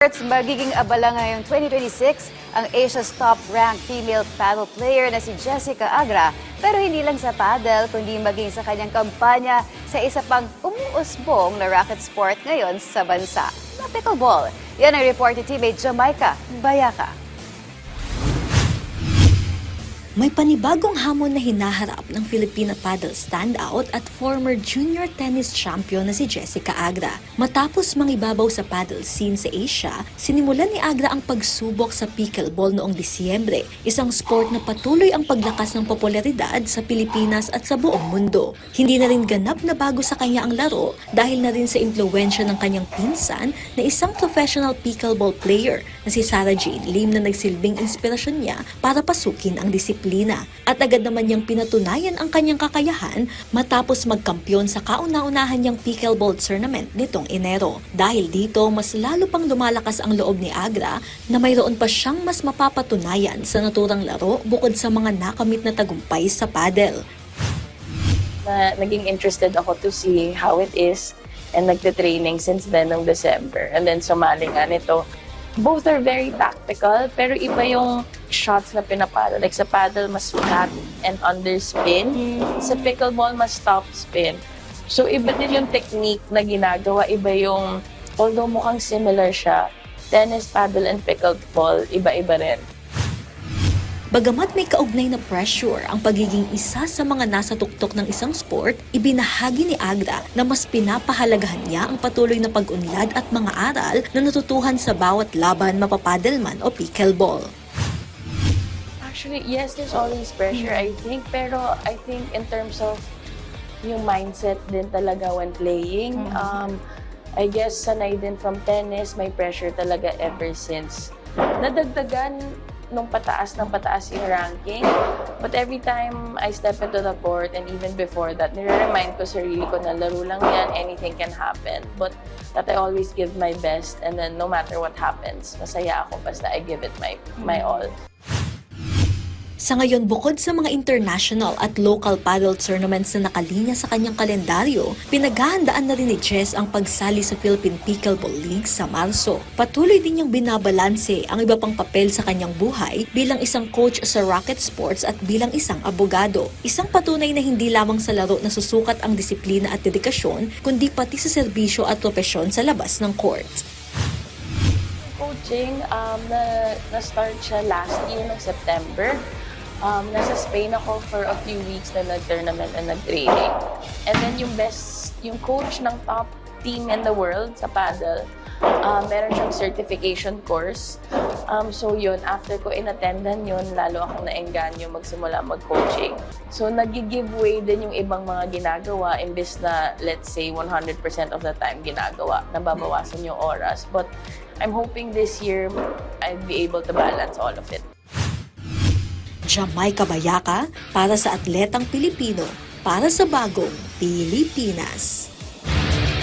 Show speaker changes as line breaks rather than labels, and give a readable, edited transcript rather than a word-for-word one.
Magiging abala ngayong 2026 ang Asia's top-ranked female paddle player na si Jessica Agra. Pero hindi lang sa paddle, kundi maging sa kanyang kampanya sa isa pang umuusbong na racket sport ngayon sa bansa, na pickleball. Yan ang report ni teammate Jamaica Bayaka.
May panibagong hamon na hinaharap ng Filipina paddle standout at former junior tennis champion na si Jessica Agra. Matapos mangibabaw sa paddle scene sa Asia, sinimulan ni Agra ang pagsubok sa pickleball noong Disyembre, isang sport na patuloy ang paglakas ng popularidad sa Pilipinas at sa buong mundo. Hindi na rin ganap na bago sa kanya ang laro dahil na rin sa impluwensya ng kanyang pinsan na isang professional pickleball player na si Sarah Jane Lim na nagsilbing inspirasyon niya para pasukin ang disiplina. At agad naman niyang pinatunayan ang kanyang kakayahan matapos magkampiyon sa kauna-unahan niyang pickleball tournament nitong Enero. Dahil dito, mas lalo pang lumalakas ang loob ni Agra na mayroon pa siyang mas mapapatunayan sa naturang laro bukod sa mga nakamit na tagumpay sa paddle.
Naging interested ako to see how it is and nagte-training since then ng December. And then sumali nga nito. Both are very tactical, pero iba yung shots na pinapalo. Like sa paddle, mas flat and underspin. Sa pickleball, mas top spin. So iba din yung technique na ginagawa. Iba yung, although mukhang similar siya, tennis, paddle, and pickleball, iba-iba rin.
Bagamat may kaugnay na pressure ang pagiging isa sa mga nasa tuktok ng isang sport, ibinahagi ni Agra na mas pinapahalagahan niya ang patuloy na pag-unlad at mga aral na natutuhan sa bawat laban, mapapadel man o pickleball.
Actually, yes, there's always pressure, I think. Pero I think in terms of yung mindset din talaga when playing, I guess sanay din from tennis, may pressure talaga ever since. Nadagdagan nung pataas ng pataas yung ranking. But every time I step into the court and even before that, nire-remind ko sarili ko na laro lang yan, anything can happen. But that I always give my best and then no matter what happens, masaya ako basta I give it my all.
Sa ngayon, bukod sa mga international at local paddle tournaments na nakalinya sa kanyang kalendaryo, pinaghahandaan na rin ni Jess ang pagsali sa Philippine Pickleball League sa Marso. Patuloy din niyang binabalanse ang iba pang papel sa kanyang buhay bilang isang coach sa racket sports at bilang isang abogado. Isang patunay na hindi lamang sa laro na susukat ang disiplina at dedikasyon, kundi pati sa serbisyo at propesyon sa labas ng court.
Coaching, na-start siya last year ng September. Nasa Spain ako for a few weeks na nag-tournament and nag-training. And then yung coach ng top team in the world sa paddle, meron siyang certification course. So yun, after ko in-attendan yun, lalo akong naengganyo magsimula mag-coaching. So nag-give way din yung ibang mga ginagawa imbes na, let's say, 100% of the time ginagawa. Nababawasan yung oras. But I'm hoping this year, I'd be able to balance all of it.
Jamaica Bayaka para sa atletang Pilipino, para sa bagong Pilipinas.